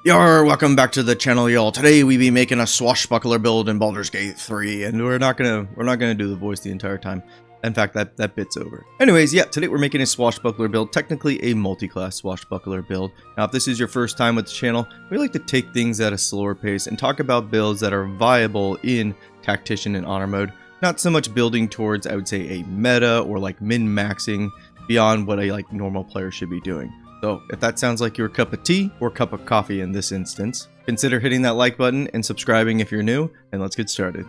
YARrr, welcome back to the channel, y'all. Today we be making a swashbuckler build in Baldur's Gate 3, and we're not gonna do the voice the entire time. In fact, that bit's over. Anyways, yeah, today we're making a swashbuckler build, technically a multi-class swashbuckler build. Now, if this is your first time with the channel, we like to take things at a slower pace and talk about builds that are viable in tactician and honor mode. Not so much building towards, I would say, a meta or like min-maxing beyond what a normal player should be doing. So if that sounds like your cup of tea or cup of coffee in this instance, consider hitting that like button and subscribing if you're new, and let's get started.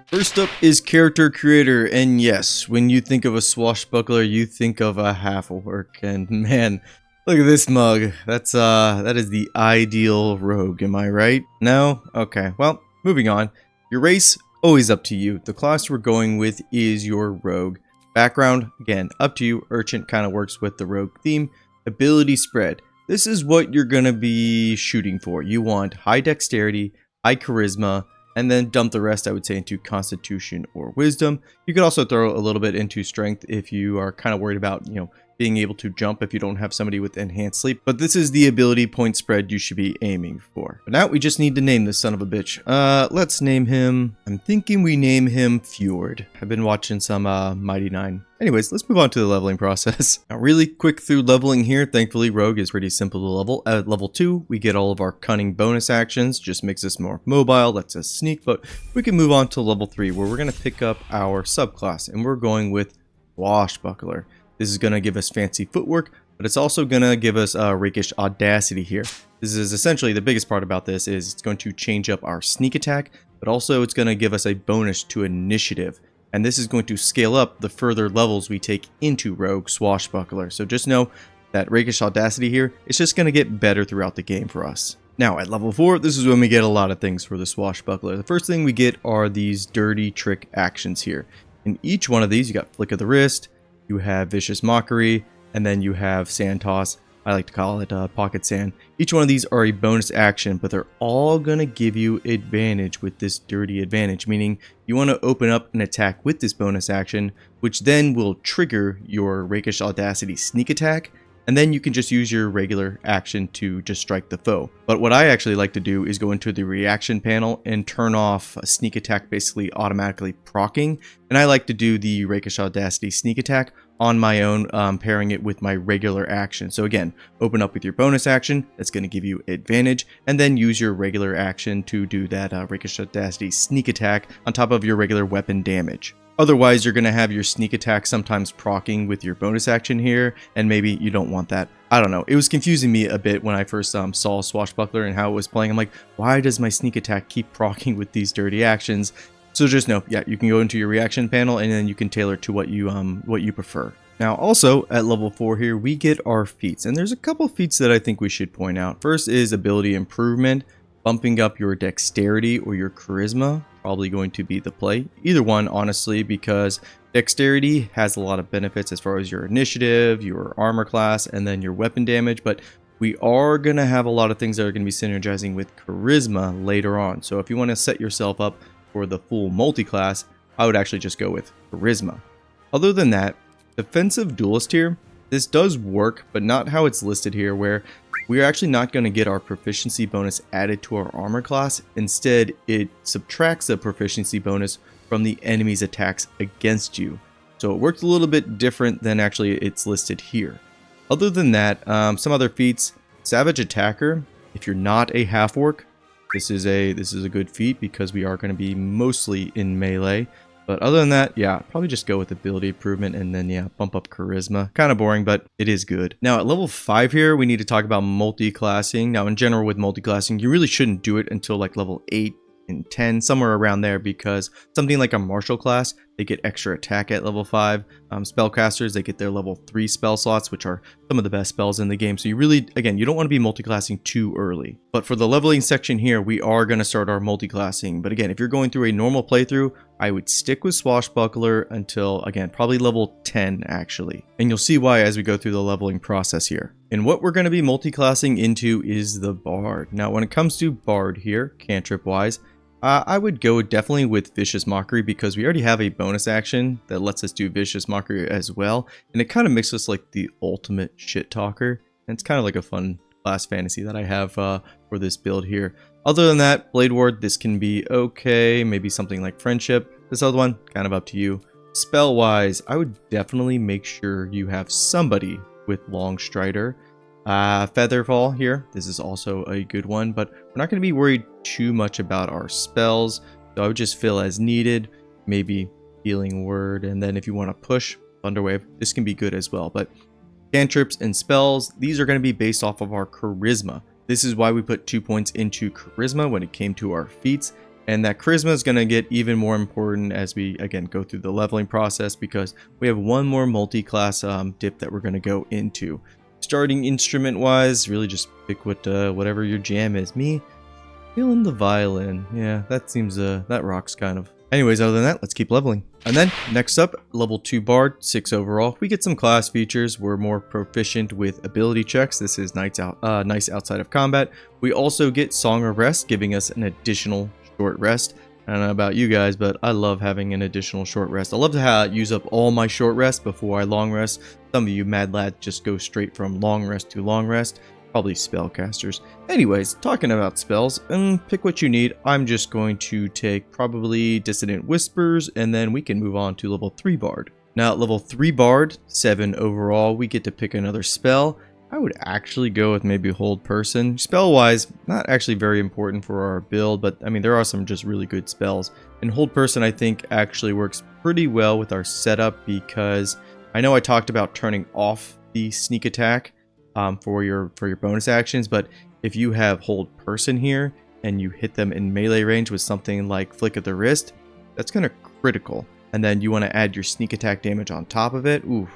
First up is character creator, and yes, when you think of a swashbuckler, you think of a half-orc, and man, look at this mug. That is the ideal rogue, am I right? No? Okay, well, moving on. Your race, always up to you. The class we're going with is your rogue. Background, again, up to you. Urchin kind of works with the rogue theme. Ability spread. This is what you're going to be shooting for. You want high dexterity, high charisma, and then dump the rest, I would say, into constitution or wisdom. You could also throw a little bit into strength if you are kind of worried about, being able to jump if you don't have somebody with enhanced sleep. But this is the ability point spread you should be aiming for. But now we just need to name this son of a bitch. Let's name him, I'm thinking we name him Fjord. I've been watching some Mighty 9. Anyways, let's move on to the leveling process. Now, really quick through leveling here. Thankfully, Rogue is pretty simple to level. At level 2, we get all of our cunning bonus actions. Just makes us more mobile, lets us sneak. But we can move on to level 3, where we're going to pick up our subclass. And we're going with Swashbuckler. This is going to give us fancy footwork, but it's also going to give us rakish audacity here. This is essentially the biggest part about this is it's going to change up our sneak attack, but also it's going to give us a bonus to initiative. And this is going to scale up the further levels we take into Rogue Swashbuckler. So just know that rakish audacity here is just going to get better throughout the game for us. Now at level 4, this is when we get a lot of things for the Swashbuckler. The first thing we get are these dirty trick actions here. In each one of these, you got Flick of the Wrist, you have Vicious Mockery, and then you have Sand Toss. I like to call it Pocket Sand. Each one of these are a bonus action, but they're all going to give you advantage with this dirty advantage, meaning you want to open up an attack with this bonus action, which then will trigger your Rakish Audacity sneak attack, and then you can just use your regular action to just strike the foe. But what I actually like to do is go into the reaction panel and turn off a sneak attack basically automatically proccing. And I like to do the Rakish Audacity sneak attack on my own, pairing it with my regular action. So again, open up with your bonus action, that's going to give you advantage, and then use your regular action to do that Rakish Audacity sneak attack on top of your regular weapon damage. Otherwise, you're going to have your sneak attack sometimes proccing with your bonus action here, and maybe you don't want that. I don't know. It was confusing me a bit when I first saw Swashbuckler and how it was playing. I'm like, why does my sneak attack keep proccing with these dirty actions? So just know, yeah, you can go into your reaction panel and then you can tailor to what you prefer. Now, also at level 4 here, we get our feats, and there's a couple feats that I think we should point out. First is ability improvement, bumping up your dexterity or your charisma. Probably going to be the play. Either one, honestly, because dexterity has a lot of benefits as far as your initiative, your armor class, and then your weapon damage, but we are going to have a lot of things that are going to be synergizing with charisma later on. So if you want to set yourself up for the full multi-class, I would actually just go with charisma. Other than that, defensive duelist here, this does work, but not how it's listed here, where we're actually not going to get our proficiency bonus added to our armor class. Instead, it subtracts the proficiency bonus from the enemy's attacks against you. So it works a little bit different than actually it's listed here. Other than that, some other feats. Savage Attacker, if you're not a half-orc, this is a good feat because we are going to be mostly in melee. But other than that, yeah, probably just go with ability improvement and then, yeah, bump up charisma. Kind of boring, but it is good. Now, at level 5 here, we need to talk about multiclassing. Now, in general, with multiclassing, you really shouldn't do it until like level 8 and 10, somewhere around there, because something like a martial class, they get extra attack at level 5. Spellcasters, they get their level 3 spell slots, which are some of the best spells in the game. So you really, again, you don't want to be multiclassing too early. But for the leveling section here, we are going to start our multiclassing. But again, if you're going through a normal playthrough, I would stick with Swashbuckler until, again, probably level 10 actually. And you'll see why as we go through the leveling process here. And what we're going to be multiclassing into is the Bard. Now, when it comes to Bard here, cantrip-wise, I would go definitely with Vicious Mockery because we already have a bonus action that lets us do Vicious Mockery as well. And it kind of makes us like the ultimate shit talker. And it's kind of like a fun class fantasy that I have for this build here. Other than that, Blade Ward, this can be okay. Maybe something like Friendship. This other one, kind of up to you. Spell-wise, I would definitely make sure you have somebody with Long Strider. Featherfall here, this is also a good one, but we're not going to be worried too much about our spells. So I would just fill as needed, maybe Healing Word, and then if you want to push Thunderwave, this can be good as well. But cantrips and spells, these are going to be based off of our charisma. This is why we put 2 points into charisma when it came to our feats. And that charisma is going to get even more important as we, again, go through the leveling process, because we have one more multi-class dip that we're going to go into. Starting instrument wise, really just pick whatever your jam is. Me, feeling the violin. Yeah, that seems, that rocks kind of. Anyways, other than that, let's keep leveling. And then, next up, level 2 Bard, 6 overall. We get some class features. We're more proficient with ability checks. This is nice outside of combat. We also get Song of Rest, giving us an additional short rest. I don't know about you guys, but I love having an additional short rest. I love to use up all my short rest before I long rest. Some of you mad lads just go straight from long rest to long rest. Probably spellcasters. Anyways, talking about spells, pick what you need. I'm just going to take probably Dissonant Whispers, and then we can move on to level 3 Bard. Now at level 3 Bard, 7 overall, we get to pick another spell. I would actually go with maybe Hold Person. Spell-wise, not actually very important for our build, but I mean, there are some just really good spells. And Hold Person, I think, actually works pretty well with our setup, because I know I talked about turning off the sneak attack for your bonus actions, but if you have Hold Person here and you hit them in melee range with something like Flick of the Wrist, that's kind of critical. And then you want to add your sneak attack damage on top of it. Ooh,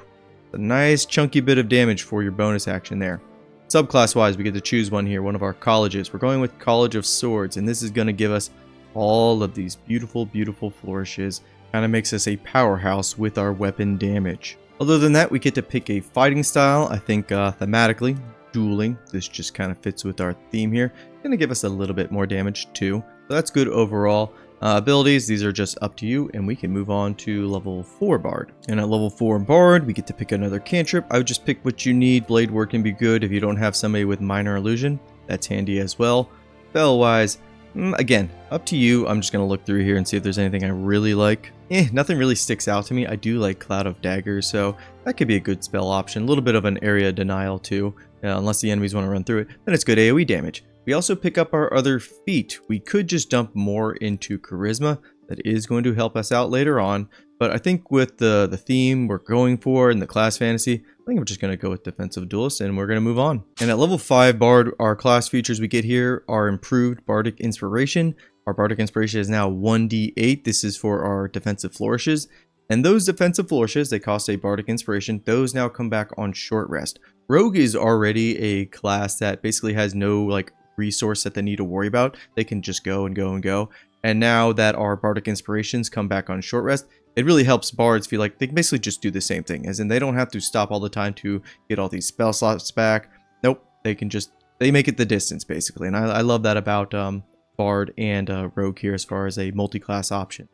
a nice chunky bit of damage for your bonus action there. Subclass wise, we get to choose one here, one of our colleges. We're going with College of Swords, and this is going to give us all of these beautiful, beautiful flourishes. Kind of makes us a powerhouse with our weapon damage. Other than that, we get to pick a fighting style. I think thematically, dueling, this just kind of fits with our theme here. Going to give us a little bit more damage too. So that's good overall. Abilities, these are just up to you, and we can move on to level 4 Bard. And at level 4 Bard, we get to pick another cantrip. I would just pick what you need. Blade Ward can be good if you don't have somebody with Minor Illusion. That's handy as well. Spell-wise, again, up to you. I'm just going to look through here and see if there's anything I really like. Nothing really sticks out to me. I do like Cloud of Daggers, so that could be a good spell option. A little bit of an area denial too, unless the enemies want to run through it. Then it's good AoE damage. We also pick up our other feat. We could just dump more into Charisma. That is going to help us out later on. But I think with the theme we're going for and the class fantasy, I think I'm just going to go with Defensive Duelist, and we're going to move on. And at level 5 Bard, our class features we get here are improved Bardic Inspiration. Our Bardic Inspiration is now 1d8. This is for our defensive flourishes. And those defensive flourishes, they cost a Bardic Inspiration. Those now come back on short rest. Rogue is already a class that basically has no like resource that they need to worry about. They can just go and go and go. And now that our Bardic Inspirations come back on short rest, it really helps Bards feel like they can basically just do the same thing. As in, they don't have to stop all the time to get all these spell slots back. Nope, they can just, they make it the distance basically. And I love that about Bard and Rogue here as far as a multi-class option.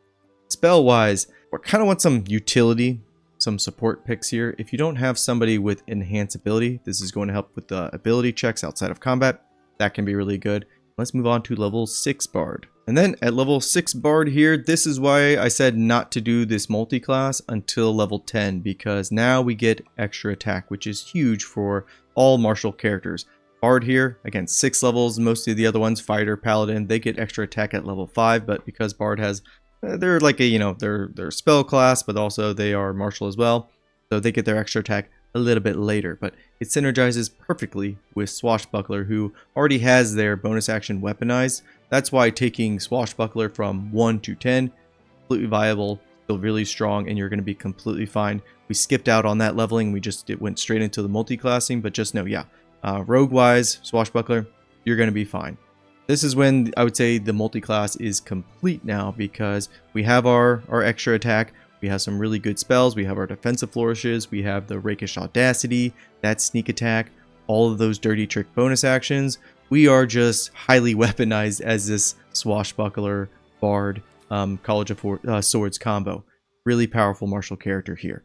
Spell-wise, we kind of want some utility, some support picks here. If you don't have somebody with Enhance Ability, this is going to help with the ability checks outside of combat. That can be really good. Let's move on to level 6 Bard. And then at level 6 Bard here, this is why I said not to do this multi-class until level 10, because now we get extra attack, which is huge for all martial characters. Bard here, again, 6 levels. Most of the other ones, Fighter, Paladin, they get extra attack at level 5, but because Bard has, they're like a, you know, they're spell class, but also they are martial as well, so they get their extra attack a little bit later, but it synergizes perfectly with Swashbuckler, who already has their bonus action weaponized. That's why taking Swashbuckler from 1 to 10, completely viable, still really strong, and you're going to be completely fine. We skipped out on that leveling. It went straight into the multi-classing, but just know, yeah, rogue-wise, Swashbuckler, you're going to be fine. This is when I would say the multi-class is complete now, because we have our extra attack. We have some really good spells. We have our defensive flourishes. We have the Rakish Audacity, that sneak attack, all of those dirty trick bonus actions. We are just highly weaponized as this Swashbuckler Bard College of Swords combo. Really powerful martial character here.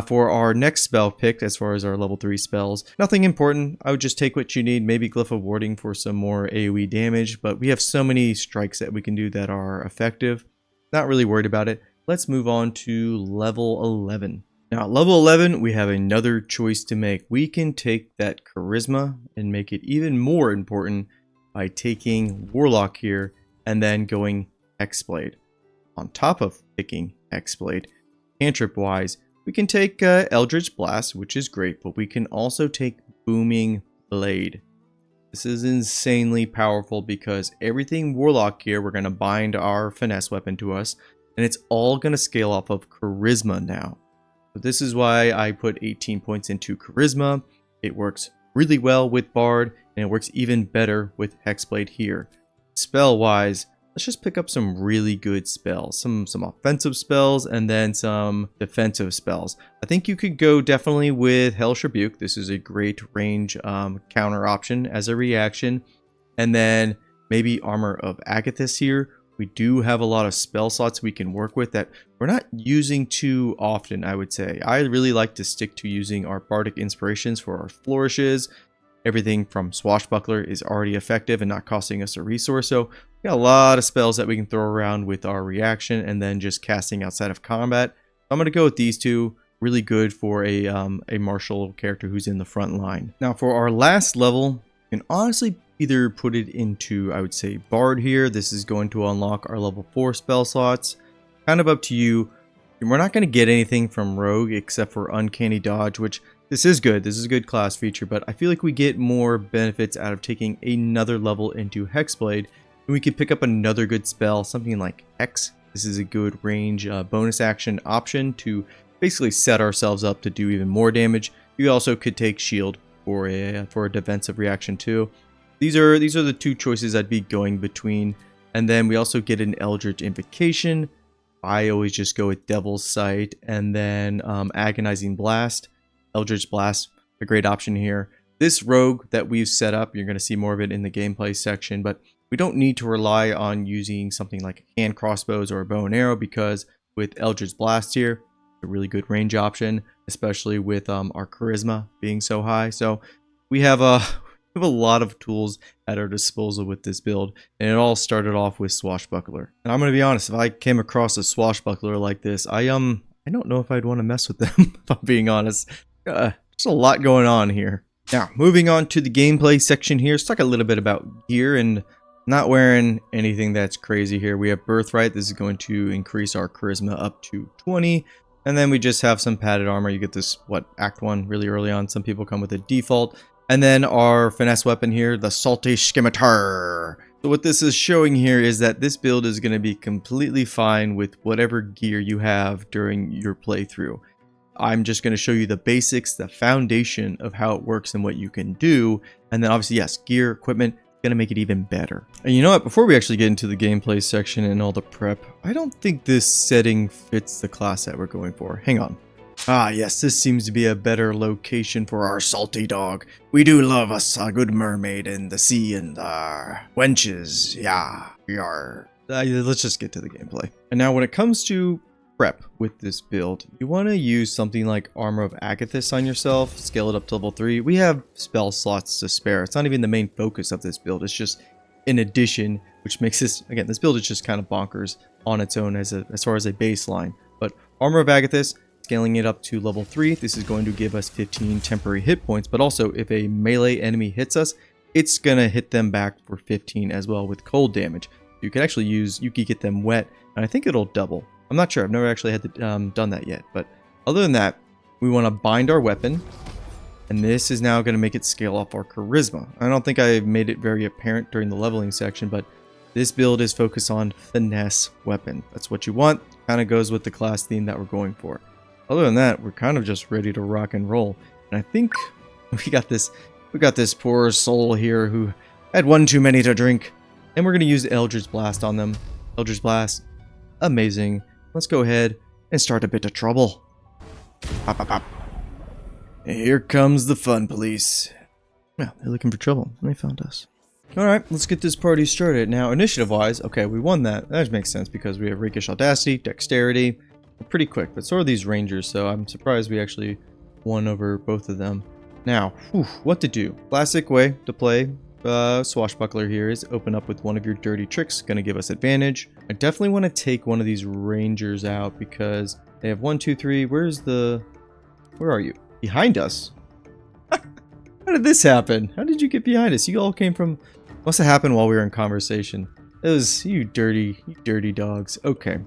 For our next spell picked, as far as our level 3 spells, nothing important. I would just take what you need, maybe Glyph of Warding for some more AoE damage, but we have so many strikes that we can do that are effective. Not really worried about it. Let's move on to level 11. Now at level 11, we have another choice to make. We can take that Charisma and make it even more important by taking Warlock here and then going Hexblade. On top of picking Hexblade, cantrip-wise, we can take Eldritch Blast, which is great, but we can also take Booming Blade. This is insanely powerful because everything Warlock here, we're going to bind our finesse weapon to us, and it's all going to scale off of Charisma now. So this is why I put 18 points into Charisma. It works really well with Bard, and it works even better with Hexblade here. Spell-wise, let's just pick up some really good spells. Some offensive spells and then some defensive spells. I think you could go definitely with Hellish Rebuke. This is a great range counter option as a reaction. And then maybe Armor of Agathys here. We do have a lot of spell slots we can work with that we're not using too often, I would say. I really like to stick to using our Bardic Inspirations for our flourishes. Everything from Swashbuckler is already effective and not costing us a resource. So we got a lot of spells that we can throw around with our reaction and then just casting outside of combat. I'm going to go with these two. Really good for a martial character who's in the front line. Now for our last level, you can honestly either put it into, I would say, Bard here. This is going to unlock our level 4 spell slots. Kind of up to you. We're not going to get anything from Rogue except for Uncanny Dodge, which this is good. This is a good class feature, but I feel like we get more benefits out of taking another level into Hexblade. And we could pick up another good spell, something like Hex. This is a good range bonus action option to basically set ourselves up to do even more damage. You also could take Shield for a defensive reaction too. These are the two choices I'd be going between. And then we also get an Eldritch Invocation. I always just go with Devil's Sight and then Agonizing Blast. Eldritch Blast, a great option here. This rogue that we've set up, you're going to see more of it in the gameplay section, but we don't need to rely on using something like hand crossbows or a bow and arrow because with Eldritch Blast here, a really good range option, especially with our Charisma being so high. So we have a lot of tools at our disposal with this build, and it all started off with Swashbuckler. And I'm going to be honest, if I came across a Swashbuckler like this, I don't know if I'd want to mess with them, if I'm being honest. There's a lot going on here. Now, moving on to the gameplay section here, let's talk a little bit about gear and not wearing anything that's crazy here. We have Birthright. This is going to increase our Charisma up to 20. And then we just have some padded armor. You get this, Act 1 really early on. Some people come with a default. And then our finesse weapon here, the Salty Scimitar. So what this is showing here is that this build is going to be completely fine with whatever gear you have during your playthrough. I'm just going to show you the basics, the foundation of how it works and what you can do. And then obviously, yes, gear, equipment, going to make it even better. And you know what? Before we actually get into the gameplay section and all the prep, I don't think this setting fits the class that we're going for. Hang on. Ah, yes, this seems to be a better location for our salty dog. We do love us a good mermaid in the sea and wenches. Yeah, YARrr. Let's just get to the gameplay. And now when it comes to prep with this build, you want to use something like Armor of Agathys on yourself, scale it up to level 3. We have spell slots to spare. It's not even the main focus of this build. It's just an addition, which makes this, again, this build is just kind of bonkers on its own as far as a baseline. But Armor of Agathys, scaling it up to level 3, this is going to give us 15 temporary hit points, but also if a melee enemy hits us, it's going to hit them back for 15 as well with cold damage. You can actually you can get them wet, and I think it'll double. I'm not sure. I've never actually had to, done that yet. But other than that, we want to bind our weapon. And this is now going to make it scale off our Charisma. I don't think I made it very apparent during the leveling section, but this build is focused on finesse weapon. That's what you want. Kind of goes with the class theme that we're going for. Other than that, we're kind of just ready to rock and roll. And I think we got this poor soul here who had one too many to drink. And we're going to use Eldritch Blast on them. Eldritch Blast. Amazing. Let's go ahead and start a bit of trouble. Pop, pop, pop. Here comes the fun police. Yeah, they're looking for trouble. And they found us. Alright, let's get this party started. Now, initiative-wise, okay, we won that. That makes sense because we have Rakish Audacity, Dexterity. pretty quick, but so are these rangers, so I'm surprised we actually won over both of them. Now, what to do? Classic way to play Swashbuckler here is open up with one of your dirty tricks, gonna give us advantage. I definitely want to take one of these rangers out because they have 1, 2, 3. Where are you? Behind us? How did this happen? How did you get behind us? You all came from... Must have happened while we were in conversation. It was you dirty dogs. Okay.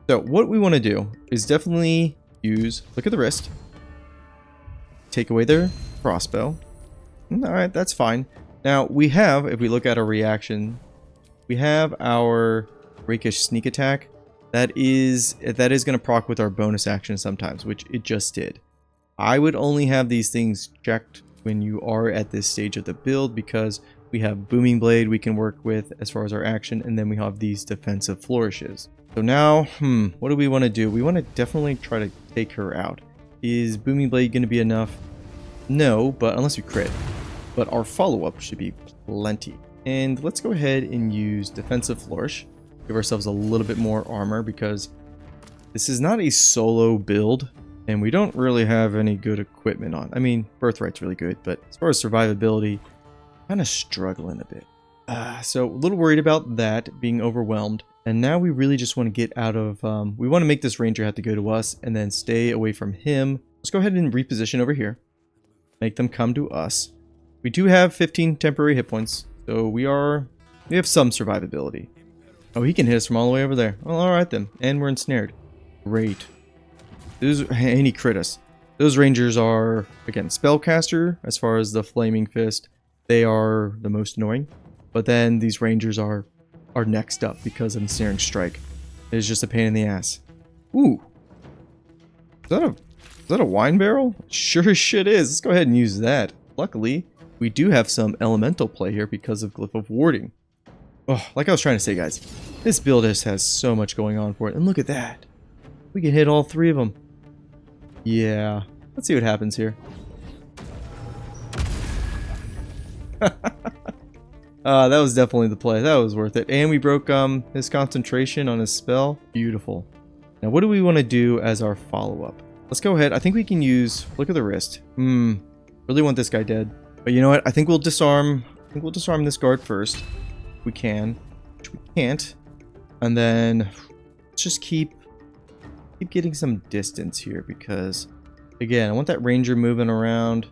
So what we want to do is definitely use... Look at the wrist. Take away their crossbow. Alright, that's fine. Now, we have, if we look at our reaction, we have our rakish sneak attack. That is going to proc with our bonus action sometimes, which it just did. I would only have these things checked when you are at this stage of the build because we have Booming Blade we can work with as far as our action, and then we have these defensive flourishes. So now, what do we want to do? We want to definitely try to take her out. Is Booming Blade going to be enough? No, but unless we crit. But our follow-up should be plenty. And let's go ahead and use Defensive Flourish. Give ourselves a little bit more armor because this is not a solo build. And we don't really have any good equipment on. I mean, Birthright's really good, but as far as survivability, kind of struggling a bit. So a little worried about that, being overwhelmed. And now we really just want to get out of... we want to make this ranger have to go to us and then stay away from him. Let's go ahead and reposition over here. Make them come to us. We do have 15 temporary hit points, so we have some survivability. Oh, he can hit us from all the way over there. Well, alright then. And we're ensnared. Great. And he crit us. Those rangers are, again, spellcaster as far as the flaming fist. They are the most annoying. But then these rangers are next up because of ensnaring strike. It is just a pain in the ass. Ooh. Is that a wine barrel? Sure as shit is. Let's go ahead and use that. Luckily, we do have some elemental play here because of Glyph of Warding. Oh, like I was trying to say, guys, this build has so much going on for it. And look at that. We can hit all 3 of them. Yeah. Let's see what happens here. That was definitely the play. That was worth it. And we broke his concentration on his spell. Beautiful. Now, what do we want to do as our follow-up? Let's go ahead. I think we can use... Look at the wrist. Really want this guy dead. But you know what? I think we'll disarm... this guard first. If we can. Which we can't. And then... Let's just keep getting some distance here because... Again, I want that ranger moving around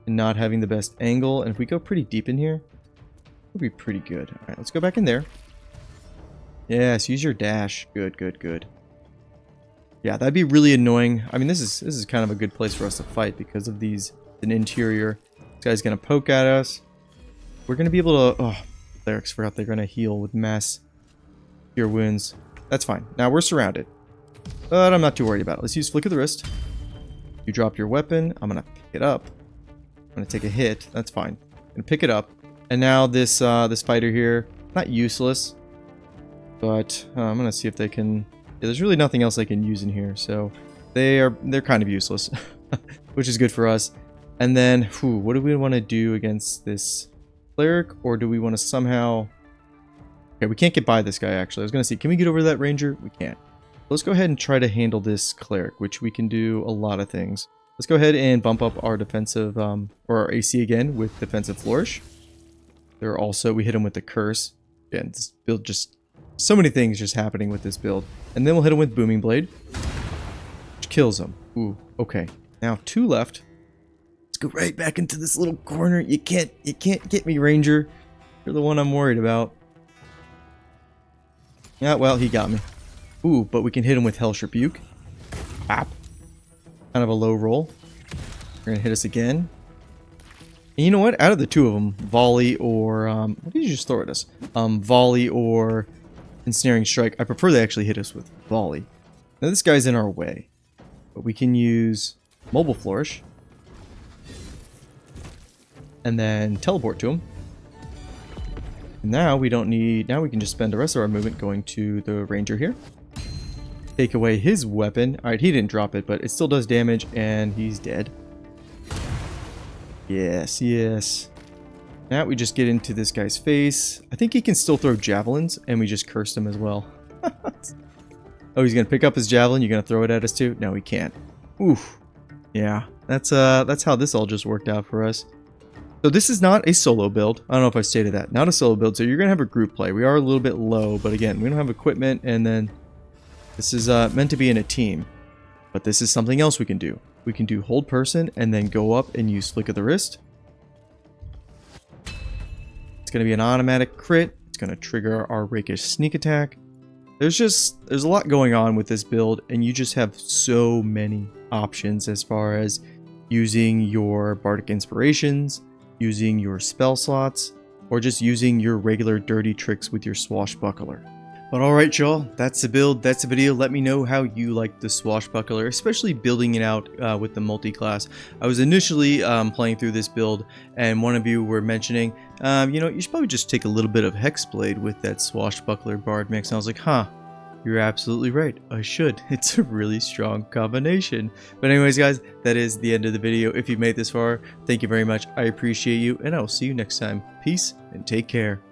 and not having the best angle. And if we go pretty deep in here, it'll be pretty good. Alright, let's go back in there. Yes, use your dash. Good, good, good. Yeah, that'd be really annoying. I mean, this is kind of a good place for us to fight because of these... An interior. This guy's gonna poke at us. We're gonna be able to... Oh, clerics forgot they're gonna heal with mass cure wounds. That's fine. Now we're surrounded. But I'm not too worried about it. Let's use Flick of the Wrist. You drop your weapon. I'm gonna pick it up. I'm gonna take a hit. That's fine. I'm gonna pick it up. And now this this fighter here, not useless, but I'm gonna see if they can... Yeah, there's really nothing else they can use in here, so they're kind of useless, which is good for us. And then, what do we want to do against this cleric, or do we want to somehow... Okay, we can't get by this guy, actually. I was going to see, can we get over that ranger? We can't. Let's go ahead and try to handle this cleric, which we can do a lot of things. Let's go ahead and bump up our defensive, or our AC again with defensive flourish. There are also, we hit him with the curse. Again, this build just, so many things just happening with this build. And then we'll hit him with Booming Blade, which kills him. Ooh, okay. Now 2 left. Let's go right back into this little corner. You can't get me, Ranger. You're the one I'm worried about. Yeah, well, he got me. Ooh, but we can hit him with Hellish Rebuke. Bap. Kind of a low roll. They're gonna hit us again. And you know what? Out of the 2 of them, Volley or... what did you just throw at us? Volley or Ensnaring Strike. I prefer they actually hit us with Volley. Now this guy's in our way. But we can use Mobile Flourish. And then teleport to him. And now we don't need... Now we can just spend the rest of our movement going to the ranger here. Take away his weapon. Alright, he didn't drop it, but it still does damage, and he's dead. Yes, yes. Now we just get into this guy's face. I think he can still throw javelins, and we just cursed him as well. Oh, he's gonna pick up his javelin. You're gonna throw it at us too? No, he can't. Oof. Yeah, that's how this all just worked out for us. So this is not a solo build. I don't know if I stated that. Not a solo build, so you're gonna have a group play. We are a little bit low, but again, we don't have equipment, and then this is meant to be in a team. But this is something else we can do. We can do hold person and then go up and use flick of the wrist. It's gonna be an automatic crit. It's gonna trigger our rakish sneak attack. There's a lot going on with this build, and you just have so many options as far as using your bardic inspirations, using your spell slots, or just using your regular dirty tricks with your swashbuckler. But alright y'all, that's the build, that's the video. Let me know how you like the swashbuckler, especially building it out with the multi-class. I was initially playing through this build, and one of you were mentioning, you know, you should probably just take a little bit of Hexblade with that Swashbuckler Bard mix. And I was like, huh, you're absolutely right, I should. It's a really strong combination. But anyways guys, that is the end of the video. If you've made it this far, thank you very much. I appreciate you, and I will see you next time. Peace, and take care.